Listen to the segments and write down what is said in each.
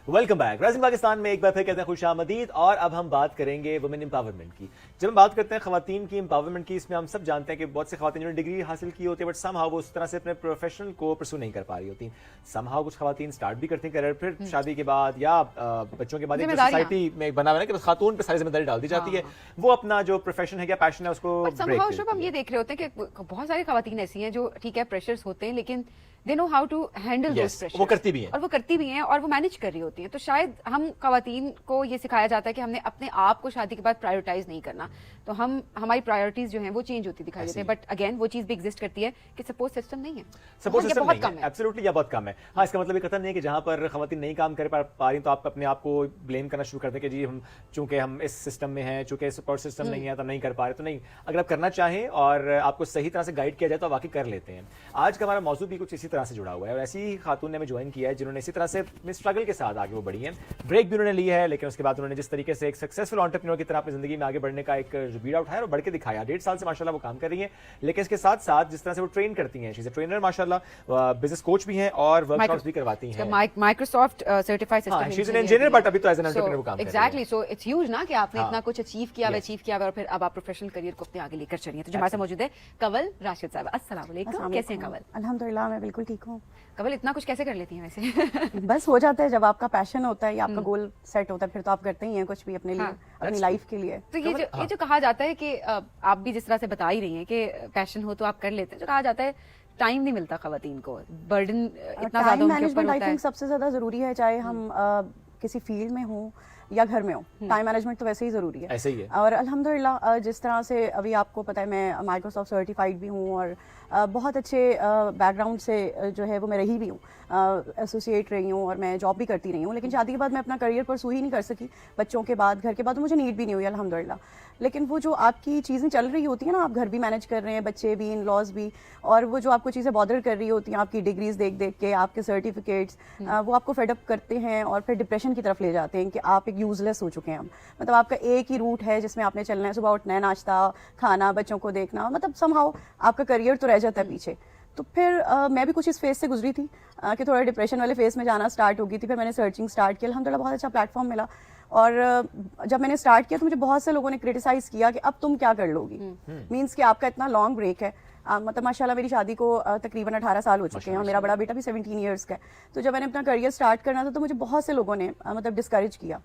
Welcome back. Rising Pakistan में एक बार फिर कहते हैं खुश आमदीद। और अब हम बात करेंगे वुमेन एम्पावरमेंट की। जब हम बात करते हैं खवातीन की एम्पावरमेंट की, इसमें हम सब जानते हैं कि बहुत से खवातीन जिन्होंने डिग्री हासिल की होती है बट समहाउ वो उस तरह से अपने प्रोफेशन को परसू नहीं कर पा रही होती। समहाउ कुछ खवातीन स्टार्ट भी करती हैं करियर, फिर शादी के बाद या बच्चों के बाद एक सोसाइटी में बना हुआ है कि खातून पे सारी जिम्मेदारी डाल दी जाती है, वो अपना जो प्रोफेशन है या पैशन है उसको ब्रेक। हम ये देख रहे होते हैं कि बहुत सारी खवातीन ऐसी हैं जो ठीक है प्रेशर्स होते हैं लेकिन they know how to handle those pressures, वो करती भी हैं और वो करती भी हैं और वो मैनेज कर रही होती हैं। तो शायद हम खवातीन को ये सिखाया जाता है कि हमने अपने आप को शादी के बाद प्रायोरिटाइज नहीं करना, तो हमारी प्रायोरिटीज जो हैं वो चेंज होती दिखाई देती है। बट अगेन वो चीज भी एग्जिस्ट करती है कि सपोर्ट सिस्टम नहीं है, सपोर्ट सिस्टम बहुत कम है, एब्सोल्युटली या बहुत कम है। हाँ, इसका मतलब ये कतई नहीं है कि जहां पर खवातीन नहीं काम कर पा रही तो आप अपने आप को ब्लेम करना शुरू कर दें कि जी हम चूंकि हम इस सिस्टम में हैं, चूंकि सपोर्ट सिस्टम नहीं है तो नहीं कर पा रहे। तो नहीं, अगर आप करना चाहें और आपको सही तरह से गाइड किया जाए तो वाकई कर लेते हैं। आज का हमारा मौजूद भी कुछ इसी तरह से जुड़ा हुआ है और ऐसी खातून ने हमें ज्वाइन किया है जिन्होंने इसी तरह से स्ट्रगल के साथ आगे वो बढ़ी हैं। ब्रेक भी उन्होंने ली है लेकिन उसके बाद उन्होंने जिस तरीके से एक सक्सेसफुल एंटरप्रेन्योर की तरह अपनी जिंदगी में आगे बढ़ने का एक बीड़ा उठाया और बढ़ के दिखाया। 1.5 साल से माशाल्लाह वो काम कर रही हैं, लेकिन इसके साथ साथ जिस तरह से वो ट्रेन करती हैं, शी इज अ ट्रेनर माशाल्लाह, बिजनेस कोच भी हैं और वर्कशॉप्स भी करवाती हैं। Microsoft certified system she is an engineer but अभी तो एज एन एंटरप्रेन्योर काम कर रही हैं। एग्जैक्टली, सो इट्स ह्यूज ना कि आपने इतना कुछ अचीव किया और फिर अब आप प्रोफेशनल करियर को अपने आगे लेकर चलिए। तो जो हमारे साथ मौजूद है कंवल राशिद साहब। अस्सलाम वालेकुम, कैसे हैं कंवल? अल्हम्दुलिल्लाह, मैं बिल्कुल ठीक हूँ। कंवल इतना कुछ कैसे कर लेती हैं वैसे? बस हो जाता है, जब आपका पैशन होता है या आपका गोल सेट होता है फिर तो आप करते ही हैं कुछ भी अपने लिए, अपनी लाइफ के लिए। तो ये जो कहा जाता है कि आप भी जिस तरह से बता ही रही हैं कि पैशन हो तो आप कर लेते हैं, जो कहा जाता है टाइम नहीं मिलता खवातीन को, बर्डन इतना ज्यादा उनके ऊपर होता है। आई थिंक सबसे ज्यादा जरूरी है, चाहे हम किसी फील्ड में हो या घर में हो, टाइम मैनेजमेंट तो वैसे ही जरूरी है। ऐसे ही है। और अल्हम्दुलिल्लाह जिस तरह से अभी आपको पता है मैं माइक्रोसॉफ्ट सर्टिफाइड भी हूँ और बहुत अच्छे बैकग्राउंड से जो है वो मैं रही भी हूँ, एसोसिएट रही हूँ और मैं जॉब भी करती रही हूँ। लेकिन शादी के बाद मैं अपना करियर परसू ही नहीं कर सकी, बच्चों के बाद घर के बाद तो मुझे नीड भी नहीं हुई अल्हम्दुलिल्लाह। लेकिन वो जो आपकी चीज़ें चल रही होती हैं ना, आप घर भी मैनेज कर रहे हैं, बच्चे भी, इन लॉज भी, और वो जो आपको चीज़ें बॉदर कर रही होती हैं, आपकी डिग्रीज देख देख के, आपके सर्टिफिकेट्स, वो आपको फेडअप करते हैं और फिर डिप्रेशन की तरफ ले जाते हैं कि आप एक यूजलेस हो चुके हैं। मतलब आपका एक ही रूट है जिसमें आपने चलना है, सुबह उठना है, नाश्ता खाना, बच्चों को देखना, मतलब समहाउ आपका करियर तो रह जाता है पीछे। तो फिर मैं भी कुछ इस फेज से गुजरी थी कि थोड़ा डिप्रेशन वाले फेज में जाना स्टार्ट हो गई थी। फिर मैंने सर्चिंग स्टार्ट किया, अल्हम्दुलिल्लाह बहुत अच्छा प्लेटफॉर्म मिला। और जब मैंने स्टार्ट किया तो मुझे बहुत से लोगों ने क्रिटिसाइज किया कि अब तुम क्या कर लोगी, मींस कि आपका इतना लॉन्ग ब्रेक है। मतलब माशाल्लाह मेरी शादी को तकरीबन 18 साल हो चुके हैं और मेरा बड़ा बेटा भी 17 ईयर्स का है। तो जब मैंने अपना करियर स्टार्ट करना था तो मुझे बहुत से लोगों ने मतलब डिस्करेज किया,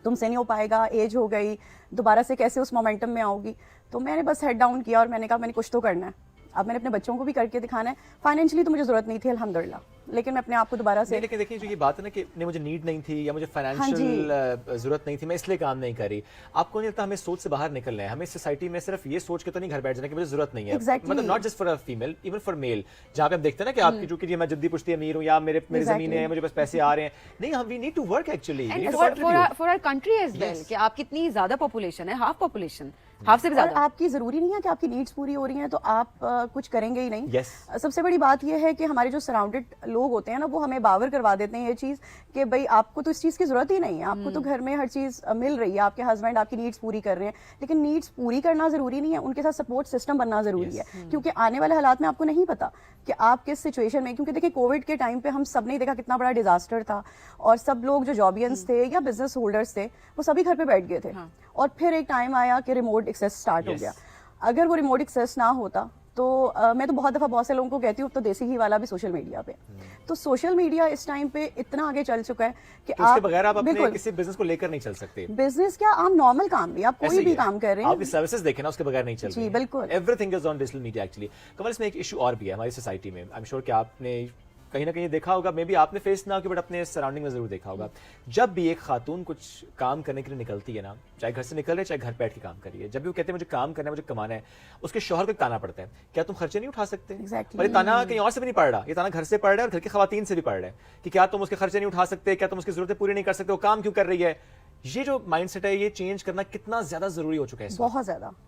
तुमसे नहीं हो पाएगा, एज हो गई, दोबारा से कैसे उस मोमेंटम में आओगी। तो मैंने बस हेड डाउन किया और मैंने कहा मैंने कुछ तो करना है, अब मैंने अपने बच्चों को भी करके दिखाना है। फाइनेंशियली तो मुझे जरूरत नहीं थी अल्हम्दुलिल्लाह, लेकिन मैं अपने आप को दोबारा से, लेकिन देखिए जो ये बात है ना कि नहीं मुझे नीड नहीं थी या मुझे फाइनेंशियल जरूरत नहीं थी, मैं इसलिए काम नहीं करी। आपको नहीं लगता हमें सोच से बाहर निकलना है? हमें सोसाइटी में सिर्फ ये सोच के तो नहीं घर बैठ जाना कि मुझे जरूरत नहीं है। मतलब not just for a female, even for male, जहाँ पे हम देखते हैं ना कि आपकी जो कि मैं जद्दी पुश्ती अमीर हूँ या मेरी जमीन है, मुझे बस पैसे आ रहे हैं। नहीं, हम we need to work actually for our country as well, कि आप कितनी ज्यादा पॉपुलेशन है, हाफ पॉपुलेशन, हाफ से भी ज्यादा। आपकी जरूरी नहीं है कि आपकी नीड्स पूरी हो रही हैं तो आप कुछ करेंगे ही नहीं। yes. सबसे बड़ी बात यह है कि हमारे जो सराउंडेड लोग होते हैं ना, वो हमें बावर करवा देते हैं ये चीज कि भाई आपको तो इस चीज की जरूरत ही नहीं है, आपको तो घर में हर चीज मिल रही है, आपके हस्बैंड आपकी नीड्स पूरी कर रहे हैं। लेकिन नीड्स पूरी करना जरूरी नहीं है, उनके साथ सपोर्ट सिस्टम बनना जरूरी है, क्योंकि आने वाले हालात में आपको नहीं पता कि आप किस सिचुएशन में, क्योंकि देखिए कोविड के टाइम पे हम सब ने देखा कितना बड़ा डिजास्टर था और सब लोग जो जॉबियंस थे या बिजनेस होल्डर्स थे वो सभी घर पे बैठ गए थे। और फिर एक टाइम आया कि रिमोट एक्सेस स्टार्ट हो गया। अगर वो रिमोट एक्सेस ना होता तो मैं तो बहुत दफा बहुत से लोगों को कहती हूँ तो देसी घी वाला भी सोशल मीडिया पे। तो सोशल मीडिया इस टाइम पे इतना आगे चल चुका है कि तो उसके बगैर आप अपने किसी बिजनेस को लेकर नहीं चल सकते। बिज़नेस क्या, आप नॉर्मल काम भी, आप कोई भी काम कर रहे हैं, आप सर्विसेज देखें ना, उसके बगैर नहीं चल रही। जी बिल्कुल, everything is on digital media actually. Kamal, इसमें एक इशू और भी है हमारी सोसाइटी में, आई एम श्योर कि आपने कहीं ना कहीं देखा होगा, मे बी आपने फेस ना हो बट अपने सराउंडिंग में जरूर देखा होगा। जब भी एक खातून कुछ काम करने के लिए निकलती है ना, चाहे घर से निकल रहे चाहे घर बैठ के काम करिए, जब भी वो कहते हैं मुझे काम करना है, मुझे कमाना है, उसके शौहर को ताना पड़ता है, क्या तुम खर्चे नहीं उठा सकते? और ये ताना कहीं और से भी नहीं पड़ रहा, ये ताना घर से पड़ रहा है और घर की खवातीन से भी पड़ रहा है कि क्या तुम उसके खर्चे नहीं उठा सकते, क्या तुम उसकी जरूरतें पूरी नहीं कर सकते, वो काम क्यों कर रही है। یہ جو مائنڈ سیٹ ہے یہ چینج کرنا کتنا زیادہ ضروری ہو چکا ہے اس وقت؟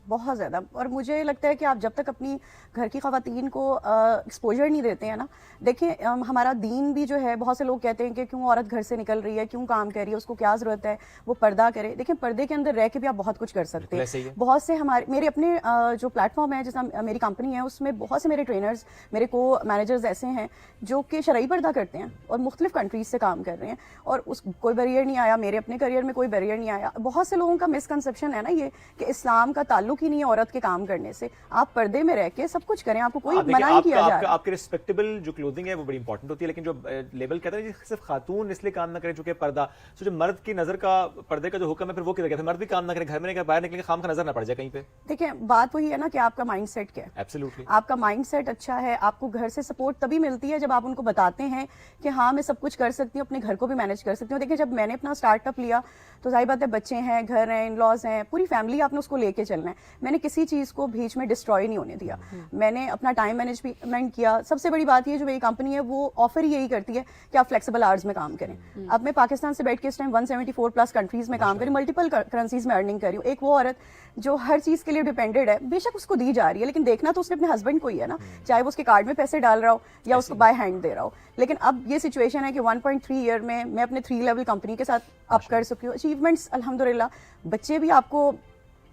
بہت زیادہ. اور مجھے لگتا ہے کہ آپ جب تک اپنی گھر کی خواتین کو ایکسپوجر نہیں دیتے ہیں نا, دیکھیں ہمارا دین بھی جو ہے, بہت سے لوگ کہتے ہیں کہ کیوں عورت گھر سے نکل رہی ہے, کیوں کام کر رہی ہے, اس کو کیا ضرورت ہے وہ پردہ کرے. دیکھیں پردے کے اندر رہ کے بھی آپ بہت کچھ کر سکتے ہیں. بہت سے میرے اپنے جو پلیٹ فارم ہے, جیسا میری کمپنی ہے, اس میں بہت سے میرے ٹرینرز, میرے کو مینیجرز ایسے ہیں جو کہ شرعی پردہ کرتے ہیں اور مختلف کنٹریز سے کام کر رہے ہیں, اور کوئی بیریئر نہیں آیا. میرے اپنے کریئر میں کوئی بیریئر نہیں آیا. بہت سے لوگوں کا مسکنسیپشن ہے نا یہ کہ اسلام کا تعلق ہی نہیں ہے عورت کے کام کرنے سے. آپ پردے میں رہ کے سب کچھ کریں, آپ کو کوئی منع نہیں کیا جا رہا. آپ کے ریسپیکٹیبل جو کلوتھنگ ہے وہ بڑی امپورٹنٹ ہوتی ہے, لیکن جو لیبل کہتا ہے صرف خاتون اس لیے کام نہ کرے چونکہ پردہ, جو مرد کی نظر کا پردے کا جو حکم ہے پھر وہ کدھر گیا, مرد بھی کام نہ کرے گھر میں, باہر نکلیں گے خام کا نظر نہ پڑ جائے کہیں پہ. دیکھیں بات وہی ہے نا کہ آپ کا مائنڈ سیٹ کیا ہے. ایبسلیوٹلی آپ کا مائنڈ سیٹ اچھا ہے, آپ کو گھر سے سپورٹ تبھی ملتی ہے جب آپ ان کو بتاتے ہیں کہ ہاں میں سب کچھ کر سکتی ہوں, اپنے گھر کو بھی مینیج کر سکتی ہوں. دیکھیں جب میں نے اپنا اسٹارٹ اپ لیا تو ظاہر بات ہے بچے ہیں, گھر ہیں, ان لاز ہیں, پوری فیملی آپ نے اس کو لے کے چلنا ہے. میں نے کسی چیز کو بیچ میں ڈسٹروائے نہیں ہونے دیا. میں نے اپنا ٹائم مینجمنٹ کیا. سب سے بڑی بات یہ جو میری کمپنی ہے وہ آفر یہی کرتی ہے کہ آپ فلیکسیبل آورز میں کام کریں. اب میں پاکستان سے بیٹھ کے اس ٹائم 174+ کنٹریز میں کام کریں, ملٹیپل کرنسیز میں ارننگ کر رہی ہوں. ایک وہ عورت جو ہر چیز کے لیے ڈیپینڈڈ ہے, بے شک اس کو دی جا رہی ہے, لیکن دیکھنا تو اس نے اپنے ہسبینڈ کو ہی ہے نا, چاہے وہ اس کے کارڈ میں پیسے ڈال رہا ہو یا اس کو بائی ہینڈ دے رہا ہو. لیکن اب یہ سچویشن ہے کہ 1.3 ایئر میں اپنے 3 لیول کمپنی کے ساتھ اپ کر سکی ہوں. اچیومنٹس الحمدللہ. بچے بھی آپ کو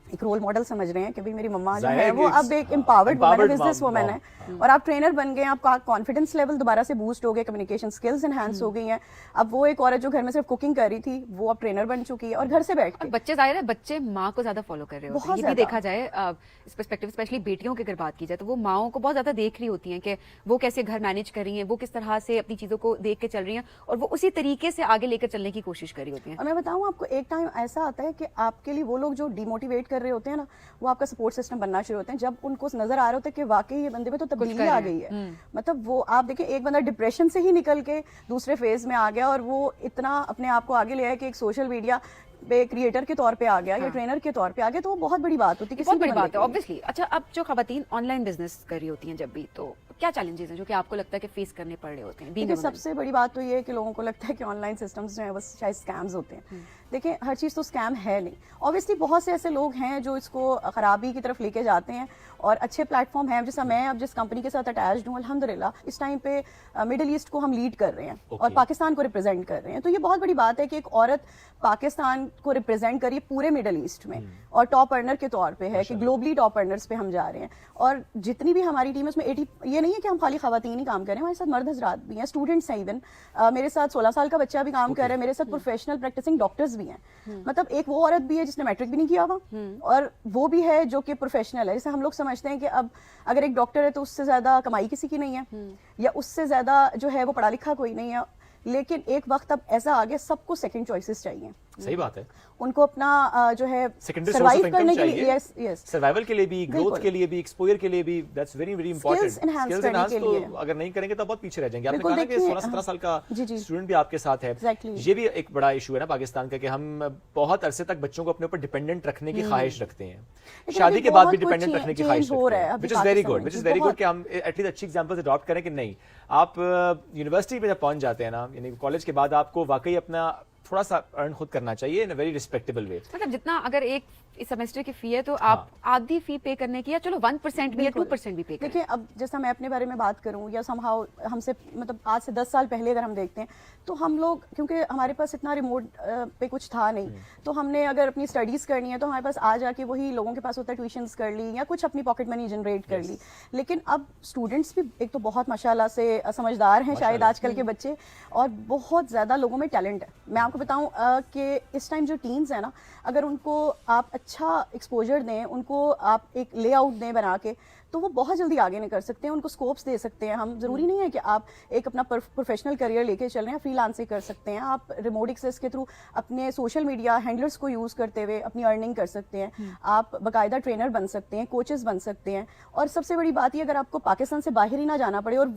ایک رول ماڈل سمجھ رہے ہیں کہ میری مما جو ہے وہ اب ایک امپاورڈ وومن ہے, بزنس وومن ہے, اور آپ ٹرینر بن گئے, آپ کا کانفیڈنس لیول دوبارہ سے بوسٹ ہو گیا, کمیونیکیشن سکلز انہانس ہو گئی ہیں. اب وہ ایک عورت جو گھر میں صرف کوکنگ کر رہی تھی وہ اب ٹرینر بن چکی ہے, اور گھر سے بیٹھ کے. بچے ظاہر ہے بچے ماں کو زیادہ فالو کر رہے ہوتے ہیں, یہ بھی دیکھا جائے اس پرسپیکٹو, اسپیشلی بیٹیوں کی اگر بات کی جائے تو وہ ماؤں کو بہت زیادہ دیکھ رہی ہوتی ہیں کہ وہ کیسے گھر مینیج کر رہی ہیں, وہ کس طرح سے اپنی چیزوں کو دیکھ کے چل رہی ہیں, اور وہ اسی طریقے سے آگے لے کر چلنے کی کوشش کر رہی ہوتی ہیں. اور میں بتاؤں آپ کو, ایک ٹائم ایسا آتا ہے کہ آپ کے لیے وہ لوگ جو ڈی موٹیویٹ کر رہے ہوتے ہیں نا, وہ آپ کا سپورٹ سسٹم بننا شروع ہوتے ہیں, جب ان کو نظر آ رہا ہوتا ہے کہ واقعی یہ بندے میں تو تبدیلی آ گئی ہے. مطلب وہ آپ دیکھیں ایک بندہ ڈپریشن سے ہی نکل کے دوسرے فیز میں آ گیا, اور وہ اتنا اپنے آپ کو آگے لے آیا کہ ایک سوشل میڈیا پہ کریٹر کے طور پہ آ گیا یا ٹرینر کے طور پہ آ گیا, تو وہ بہت بڑی بات ہوتی ہے. بہت بڑی بات ہے obviously. اچھا, اب جو خواتین آن لائن بزنس کر رہی ہوتی ہیں جب بھی, تو کیا چیلنجز ہیں جو کہ آپ کو لگتا ہے کہ فیس کرنے پڑ رہے ہوتے ہیں؟ سب سے بڑی بات تو یہ ہے کہ لوگوں کو لگتا ہے کہ آن لائن سسٹمز جو ہیں وہ شاید اسکیمز ہوتے ہیں. دیکھیں ہر چیز تو اسکیم ہے نہیں. اوبیسلی بہت سے ایسے لوگ ہیں جو اس کو خرابی کی طرف لے کے جاتے ہیں, اور اچھے پلیٹ فارم ہیں, جیسا میں اب جس کمپنی کے ساتھ اٹیچڈ ہوں الحمدللہ اس ٹائم پہ مڈل ایسٹ کو ہم لیڈ کر رہے ہیں اور پاکستان کو ریپرزینٹ کر رہے ہیں. تو یہ بہت بڑی بات ہے کہ ایک عورت پاکستان کو ریپرزینٹ کری پورے مڈل ایسٹ میں, اور ٹاپ ارنر کے طور پہ ہے کہ گلوبلی ٹاپ ارنرز پہ ہم جا رہے ہیں. اور جتنی بھی ہماری ٹیم ہے اس میں 80, یہ نہیں ہے کہ ہم خالی خواتین ہی کام کر رہے ہیں, ہمارے ساتھ مرد حضرات بھی ہیں, اسٹوڈنٹس ہیں, ایون میرے ساتھ 16 سال کا بچہ بھی کام کر رہا ہے, میرے ساتھ پروفیشنل پریکٹسنگ ڈاکٹرز بھی ہیں. مطلب ایک وہ عورت بھی ہے جس نے میٹرک بھی نہیں کیا ہوا, اور وہ بھی ہے جو کہ پروفیشنل ہے. جیسے ہم لوگ سمجھتے ہیں کہ اب اگر ایک ڈاکٹر ہے تو اس سے زیادہ کمائی کسی کی نہیں ہے, یا اس سے زیادہ جو ہے وہ پڑھا لکھا کوئی نہیں ہے, لیکن ایک وقت اب ایسا آ گیا سب کو سیکنڈ چوائسز چاہیے. صحیح بات ہے, ان کو اپنا جو ہے سروائیو کرنے کے لیے, سروائیول کے لیے بھی, گروتھ کے لیے بھی, ایکسپوجر کے لیے بھی, that's very very important. Skills enhance تو اگر نہیں کریں گے تو بہت پیچھے رہ جائیں گے. آپ نے کہا کہ 16-17 سال کا اسٹوڈنٹ بھی آپ کے ساتھ ہے, یہ بھی ایک بڑا ایشو ہے نا پاکستان کا کہ ہم بہت عرصے تک بچوں کو اپنے اوپر ڈیپینڈنٹ رکھنے کی خواہش رکھتے ہیں, شادی کے بعد بھی ڈیپینڈنٹ رکھنے کی خواہش رکھتے ہیں, which is very good کہ ہم ایٹ لیسٹ اچھی ایگزامپلز اڈاپٹ کریں کہ نہیں آپ یونیورسٹی پہ جب پہنچ جاتے ہیں نا, یعنی کالج کے بعد آپ کو واقعی اپنا تھوڑا سا ارن خود کرنا چاہیے ان ویری ریسپیکٹیبل وے. مطلب جتنا اگر ایک سیمسٹر کی فی ہے تو آپ آدھی فی پے کرنے کی, یا چلو 1% بھی یا 2% بھی پے کریں. دیکھیں اب جیسا میں اپنے بارے میں بات کروں, یا سم ہاؤ ہم سے مطلب آج سے 10 سال پہلے اگر ہم دیکھتے ہیں تو ہم لوگ, کیونکہ ہمارے پاس اتنا ریموٹ پہ کچھ تھا نہیں, تو ہم نے اگر اپنی اسٹڈیز کرنی ہے تو ہمارے پاس آ جا کے وہی لوگوں کے پاس ہوتا ہے ٹیوشنس کر لی یا کچھ اپنی پاکٹ منی جنریٹ کر لی. لیکن اب اسٹوڈنٹس بھی ایک تو بہت ماشاءاللہ سے سمجھدار ہیں شاید آج کل کے بچے, اور بہت زیادہ لوگوں میں ٹیلنٹ ہے. میں آپ کو بتاؤں کہ اس ٹائم جو ٹینز ہیں نا, اگر ان کو آپ اچھا ایکسپوجر دیں, ان کو آپ ایک لے آؤٹ دیں بنا کے, تو وہ بہت جلدی آگے نکل سکتے ہیں, ان کو اسکوپس دے سکتے ہیں. ہم ضروری نہیں ہے کہ آپ ایک اپنا پروفیشنل کریئر لے کے چل رہے ہیں, فری لانسنگ کر سکتے ہیں آپ, ریموٹ ایکسیس کے تھرو اپنے سوشل میڈیا ہینڈلرس کو یوز کرتے ہوئے اپنی ارننگ کر سکتے ہیں, آپ باقاعدہ ٹرینر بن سکتے ہیں, کوچز بن سکتے ہیں. اور سب سے بڑی بات یہ, اگر آپ کو پاکستان سے باہر ہی نہ جانا پڑے, اور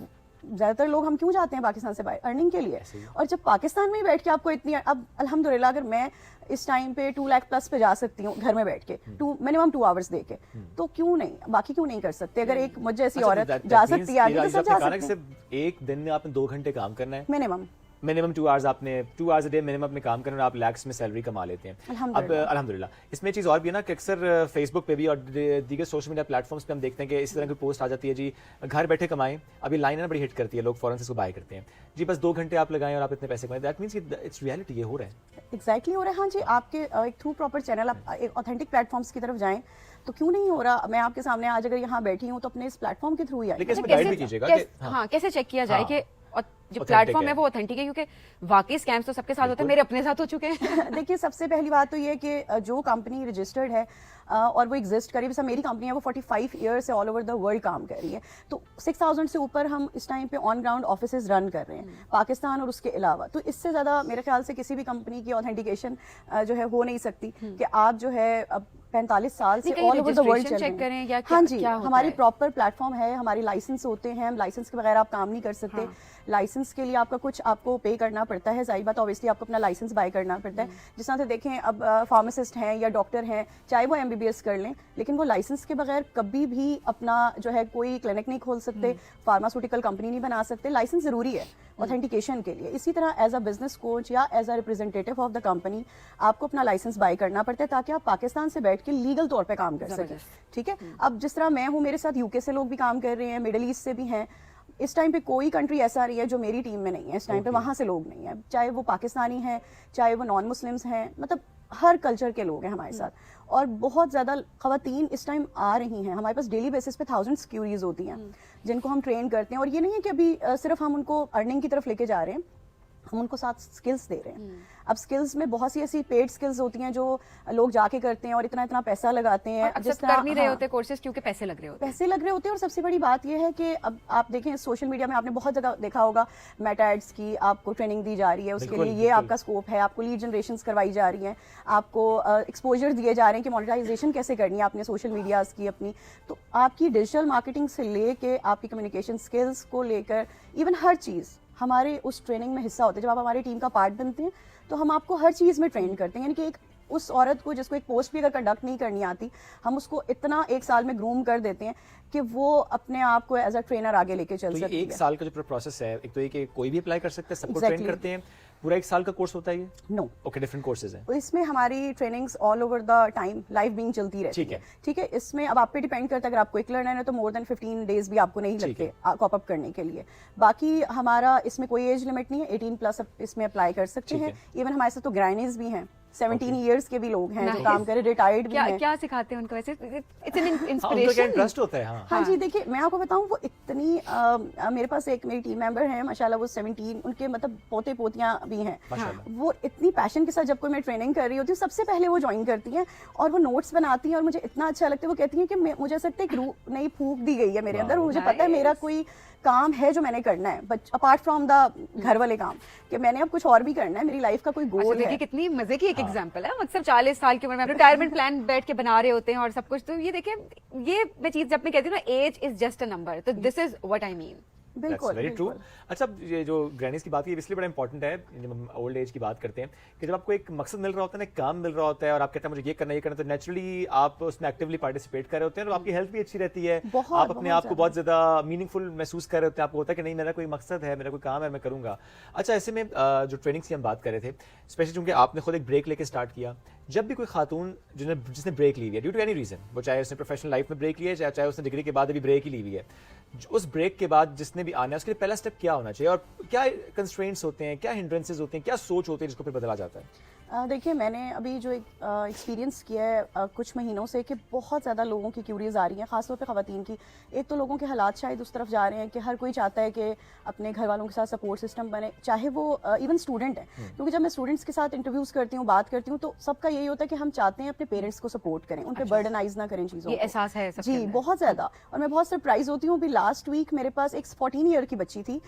زیادہ تر لوگ ہم کیوں جاتے ہیں پاکستان سے باہر, ارننگ کے لیے, اور جب پاکستان میں ہی بیٹھ کے آپ کو اتنی, اب الحمدللہ اگر میں اس ٹائم پہ 2 لاکھ پلس پہ جا سکتی ہوں گھر میں بیٹھ کے, منیمم 2 آورس دے کے, تو کیوں نہیں, باقی کیوں نہیں کر سکتے؟ اگر ایک مجھ جیسی عورت جا سکتی ہے آگے تو سب جا سکتے ہیں. ایک دن میں آپ نے 2 گھنٹے کام کرنا ہے منیمم, minimum 2 hours आपने 2 hours a day minimum अपने काम करने और आप lakhs में सैलरी कमा लेते हैं. अब अल्हम्दुलिल्लाह इसमें चीज़ और भी है ना कि अक्सर फेसबुक पे भी और दीगर सोशल मीडिया प्लेटफॉर्म्स पे हम देखते हैं कि इसी तरह की पोस्ट आ जाती है जी घर बैठे कमाएं. अभी लाइन है ना बड़ी हिट करती है, लोग फौरन से इसको बाय करते हैं जी, बस 2 घंटे आप लगाएं और आप इतने पैसे कमाएं. दैट मीन्स इट्स रियलिटी, ये हो रहा है. एग्जैक्टली हो रहा है. हाँ जी, आपके एक थ्रू प्रॉपर चैनल आप एक ऑथेंटिक प्लेटफॉर्म्स की तरफ जाएं तो क्यों नहीं हो रहा. मैं आपके सामने आज अगर यहाँ बैठी हूँ तो अपने इस प्लेटफॉर्म के थ्रू ही आई. लेकिन इसमें गाइड भी कीजिएगा कि हाँ कैसे चेक किया जाए हाँ, कि जो authentic प्लेटफॉर्म है है. वो ऑथेंटिक है, क्योंकि वाकई स्कैम्स तो सबके साथ होते हैं, मेरे अपने साथ हो चुके हैं. देखिए सबसे पहली बात तो ये कि जो कंपनी रजिस्टर्ड है और वो एग्जिस्ट कर रही है, जैसे मेरी कंपनी है वो 45 ईयर्स से ऑल ओवर द वर्ल्ड काम कर रही है, तो 6000 से ऊपर हम इस टाइम पे ऑन ग्राउंड ऑफिसेज रन कर रहे हैं पाकिस्तान और उसके अलावा. तो इससे ज़्यादा मेरे ख्याल से किसी भी कंपनी की ऑथेंटिकेशन जो है हो नहीं सकती कि आप जो है अब 45 साल से ऑल ओवर द वर्ल्ड चल चेक करें या हाँ जी, क्या होता हमारी है? प्रॉपर प्लेटफॉर्म है, हमारी लाइसेंस होते हैं, हम लाइसेंस के बगैर आप काम नहीं कर सकते. लाइसेंस के लिए आपका कुछ आपको पे करना पड़ता है, जाहिर बात ऑब्वियसली आपको अपना लाइसेंस बाय करना पड़ता है. जिस तरह से देखें अब फार्मासिस्ट हैं या डॉक्टर हैं, चाहे वो MBBS कर लें, लेकिन वो लाइसेंस के बगैर कभी भी अपना जो है कोई क्लिनिक नहीं खोल सकते, फार्मास्यूटिकल कंपनी नहीं बना सकते. लाइसेंस ज़रूरी है ऑथेंटिकेशन के लिए. इसी तरह एज अ बिजनेस कोच या as a representative of the company आपको अपना लाइसेंस बाय करना पड़ता है ताकि आप पाकिस्तान से बैठ के लीगल तौर पे काम कर सकें. ठीक है, अब जिस तरह मैं हूँ, मेरे साथ UK से लोग भी काम कर रहे हैं, मिडिल ईस्ट से भी हैं. इस टाइम पे कोई कंट्री ऐसा नहीं है जो मेरी टीम में नहीं है. इस टाइम पे वहाँ से लोग नहीं है, चाहे वो पाकिस्तानी हैं, चाहे वो नॉन मुस्लिम्स हैं, मतलब हर कल्चर के लोग हैं हमारे साथ. और बहुत ज़्यादा ख़वातीन इस टाइम आ रही हैं. हमारे पास डेली बेसिस पे 1000 क्यूरीज होती हैं जिनको हम ट्रेन करते हैं. और ये नहीं है कि अभी सिर्फ हम उनको अर्निंग की तरफ लेके जा रहे हैं, हम उनको साथ स्किल्स दे रहे हैं. अब स्किल्स में बहुत सी ऐसी पेड स्किल्स होती हैं जो लोग जाके करते हैं और इतना इतना पैसा लगाते हैं. जिस तरह कर नहीं रहे होते कोर्सेज क्योंकि पैसे लग रहे होते हैं. पैसे लग रहे होते हैं. और सबसे बड़ी बात यह है कि अब आप देखें सोशल मीडिया में आपने बहुत जगह देखा होगा मेटा एड्स की आपको ट्रेनिंग दी जा रही है, उसके लिए ये आपका स्कोप है, आपको लीड जनरेशन करवाई जा रही है, आपको एक्सपोजर दिए जा रहे हैं कि मोनेटाइजेशन कैसे करनी है आपने सोशल मीडियाज की अपनी. तो आपकी डिजिटल मार्केटिंग से लेके आपकी कम्युनिकेशन स्किल्स को लेकर इवन हर चीज़ हमारे उस ट्रेनिंग में हिस्सा होते हैं. जब आप हमारी टीम का पार्ट बनते हैं तो हम आपको हर चीज़ में ट्रेन करते हैं. यानी कि एक उस औरत को जिसको एक पोस्ट भी अगर कंडक्ट नहीं करनी आती, हम उसको इतना 1 साल में ग्रूम कर देते हैं कि वो अपने आप को एज अ ट्रेनर आगे लेके चल सकती है. 1 साल का जो प्रोसेस है, एक तो ये कि कोई भी अप्लाई कर सकता है, सबको ट्रेन करते हैं. पूरा 1 साल का कोर्स होता है ये? नो. ओके, डिफरेंट कोर्सेज हैं. इसमें हमारी trainings all over the time live being चलती रहती है. ठीक है, इसमें अब आप पे डिपेंड करता है. अगर आप क्विक लर्नर है तो मोर देन 15 डेज भी आपको नहीं लगते कॉप अप करने के लिए. बाकी हमारा इसमें कोई एज लिमिट नहीं है, 18+ इसमें अप्लाई कर सकते हैं. इवन हमारे साथ तो ग्राइनीज भी हैं, 17 ईयर्स के भी लोग हैं जो काम करे, रिटायर्ड भी हैं. क्या सिखाते हैं उनको वैसे? इट्स एन उनका इंस्पिरेशन. इंटरेस्ट होता है. हाँ जी, देखिए मैं आपको बताऊं वो इतनी मेरे पास एक मेरी टीम मेंबर है माशाल्लाह, वो 17, उनके मतलब पोते पोतियां भी हैं. वो इतनी पैशन के साथ जब कोई मैं ट्रेनिंग कर रही होती हूँ सबसे पहले वो ज्वाइन करती हैं और वो नोट्स बनाती हैं और मुझे इतना अच्छा लगता है. वो कहती हैं कि मुझे ऐसा लगता है एक रूह नई फूंक दी गई है मेरे अंदर. मुझे पता है मेरा कोई काम है जो मैंने करना है, बट अपार्ट फ्रॉम द घर वाले काम, कि मैंने अब कुछ और भी करना है, मेरी लाइफ का कोई गोल है. कितनी मजे की एक एग्जांपल है. मतलब 40 साल की उम्र में रिटायरमेंट प्लान बैठ के बना रहे होते हैं और सब कुछ. तो ये देखिए, ये मैं चीज जब मैं कहती हूँ ना, age is just a number, तो this is what I mean. बिल्कुल वेरी ट्रू. अच्छा, ये जो ग्रैनीज की बात है इसलिए बड़ा इंपॉर्टेंट है जब हम ओल्ड एज की बात करते हैं कि जब आपको एक मकसद मिल रहा होता है ना, काम मिल रहा होता है और आप कहते हैं मुझे ये करना, तो नेचुरली आप उसमें एक्टिवली पार्टिसिपेट कर रहे होते हैं और आपकी हेल्थ भी अच्छी रहती है. आप अपने आप को बहुत ज्यादा मीनिंगफुल महसूस कर रहे होते हैं. आपको होता है कि नहीं, मेरा कोई मकसद है, मेरा कोई काम है, मैं करूंगा. अच्छा, ऐसे में जो ट्रेनिंग्स की हम बात कर रहे थे, स्पेशली चूंकि आपने खुद एक ब्रेक लेके स्टार्ट किया, जब भी कोई खातून जिसने ब्रेक ली हुई है ड्यू टू एनी रीजन, वो चाहे उसने प्रोफेशनल लाइफ में ब्रेक लिया है, चाहे उसने डिग्री के बाद अभी ब्रेक ही ली हुई है, उस ब्रेक के बाद जिसने भी आना है उसके लिए पहला स्टेप क्या होना चाहिए और क्या कंस्ट्रेंट्स होते हैं, क्या हिंड्रेंसेस होते हैं, क्या सोच होती है जिसको फिर बदला जाता है? देखिए मैंने अभी जो एक्सपीरियंस किया है कुछ महीनों से कि बहुत ज़्यादा लोगों की क्यूरीज आ रही हैं, खासतौर पे ख़वातीन की. एक तो लोगों के हालात शायद उस तरफ जा रहे हैं कि हर कोई चाहता है कि अपने घर वालों के साथ सपोर्ट सिस्टम बने, चाहे वो इवन स्टूडेंट है. क्योंकि जब मैं स्टूडेंट्स के साथ इंटरव्यूज़ करती हूँ, बात करती हूँ, तो सबका यही होता है कि हम चाहते हैं अपने पेरेंट्स को सपोर्ट करें, उन पर बर्डनाइज ना करें चीज़ों को. एहसास है जी, बहुत ज़्यादा. और मैं बहुत सरप्राइज होती हूँ. अभी लास्ट वीक मेरे पास एक 14 ईयर की बच्ची थी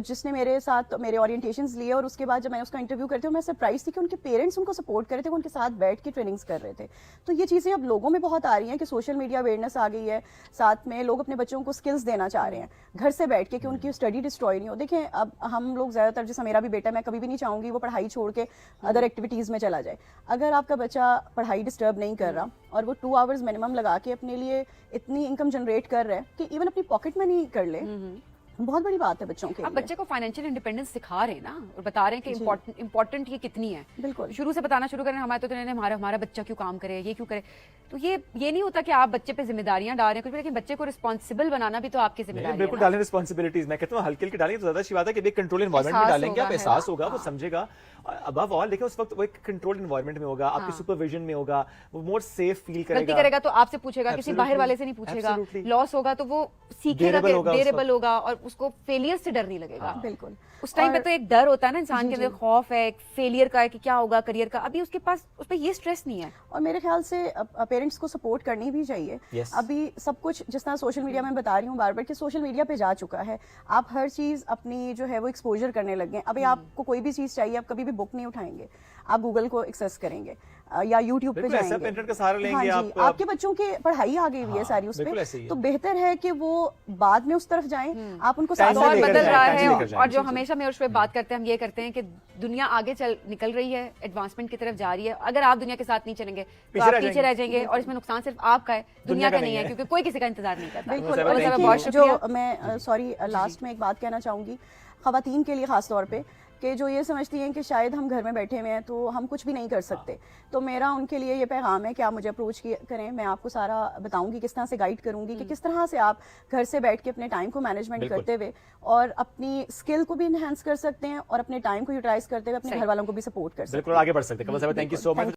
जिसने मेरे साथ मेरे ओरिएंटेशंस लिए और उसके बाद जब मैंने उसका इंटरव्यू करती हूँ, मैं सरप्राइज थी कि उनके पेरेंट्स उनको सपोर्ट कर थे, वो उनके साथ बैठ के ट्रेनिंग्स कर रहे थे. तो ये चीज़ें अब लोगों में बहुत आ रही हैं कि सोशल मीडिया अवेयरनेस आ गई है, साथ में लोग अपने बच्चों को स्किल्स देना चाह रहे हैं घर से बैठ के कि उनकी स्टडी डिस्ट्रॉय नहीं हो. देखें अब हम लोग ज़्यादातर, जैसा मेरा भी बेटा, मैं कभी भी नहीं चाहूँगी वो पढ़ाई छोड़ के अदर एक्टिविटीज़ में चला जाए. अगर आपका बच्चा पढ़ाई डिस्टर्ब नहीं कर रहा और वो 2 आवर्स मिनिमम लगा के अपने लिए इतनी इनकम जनरेट कर रहा है कि इवन अपनी पॉकेट मनी कर ले, बहुत बड़ी बात है बच्चों के आप लिए। बच्चे को फाइनेंशियल इंडिपेंडेंस सिखा रहे हैं ना, और बता रहे हैं कि इम्पोर्टेंट ये कितनी है। बिल्कुल। शुरू से बताना शुरू करें, हमारे तो इन्होंने हमारा बच्चा क्यों काम करे, ये क्यों करे। तो ये नहीं होता कि आप बच्चे पे जिम्मेदारियां डाल रहे हैं कुछ भी, लेकिन बच्चे को रिस्पॉन्सिबल बनाना भी तो आपकी जिम्मेदारी बिल्कुल है ना। डालें रिस्पॉन्सिबिलिटीज। मैं कहता हूँ हल्की हल्की डालेंगे तो ज्यादा अच्छी बात है कि एक कंट्रोल एनवायरनमेंट में एहसास डालेंगे, आप होगा, एहसास है होगा, वो समझेगा। अबव ऑल देखिए उस वक्त वो एक कंट्रोल्ड एनवायरनमेंट में होगा, आपके सुपरविजन में होगा, वो मोर सेफ फील गलती करेगा। करेगा तो आपसे पूछेगा, किसी Absolutely. बाहर वाले से नहीं पूछेगा। Absolutely. लॉस होगा तो वो सीखेगा, Bearable होगा उस बेरेबल होगा, और उसको फेलियर से डर नहीं लगेगा। बिल्कुल। उस टाइम पे और- तो एक डर होता है ना इंसान जी, के अंदर, जी। खौफ है फेलियर का, है कि क्या होगा करियर का। अभी उसके पास उस पर ये स्ट्रेस नहीं है। और मेरे ख्याल से पेरेंट्स को सपोर्ट करनी भी चाहिए। Yes. अभी सब कुछ जिस तरह सोशल मीडिया में बता रही हूँ बार बार कि सोशल मीडिया पे जा चुका है, आप हर चीज़ अपनी जो है वो एक्सपोजर करने लग गए। अभी आपको कोई भी चीज़ चाहिए, आप कभी भी बुक नहीं उठाएंगे, आप गूगल को एक्सेस करेंगे या यूट्यूब पे बिल्कुल ऐसा, जाएंगे। इंटरनेट का सहारा लेंगे हाँ जी, आप। आपके बच्चों की पढ़ाई आ गई हुई है सारी उस बिल्कुल ऐसे ही पे, है। तो बेहतर है कि वो बाद में उस तरफ जाएं, आप उनको Time साथ से दौर लेकर बदल जाएं, रहा time से है, लेकर जाएं। और जो हमेशा मैं उस पर बात करते हैं, हम ये करते हैं कि दुनिया आगे निकल रही है, एडवांसमेंट की तरफ जा रही है। अगर आप दुनिया के साथ नहीं चलेंगे तो आप पीछे रह जाएंगे, और इसमें नुकसान सिर्फ आपका है, दुनिया का नहीं है, क्योंकि कोई किसी का इंतजार नहीं करता। बिल्कुल। बहुत और शुक्रिया। देखिए, जो मैं सॉरी लास्ट में एक बात कहना चाहूँगी ख़वातीन के लिए ख़ास तौर पे, कि जो ये समझती हैं कि शायद हम घर में बैठे हुए हैं तो हम कुछ भी नहीं कर सकते। तो मेरा उनके लिए ये पैगाम है कि आप मुझे अप्रोच करें, मैं आपको सारा बताऊंगी, किस तरह से गाइड करूंगी कि किस तरह से आप घर से बैठ के अपने टाइम को मैनेजमेंट बिल्कुल। करते हुए और अपनी स्किल को भी इन्हेंस कर सकते हैं और अपने टाइम को यूटिलाइज करते हुए अपने सही। घर वालों को भी सपोर्ट कर सकते हैं। बिल्कुल आगे बढ़ सकते हैं। कमल साहब, थैंक यू सो मच।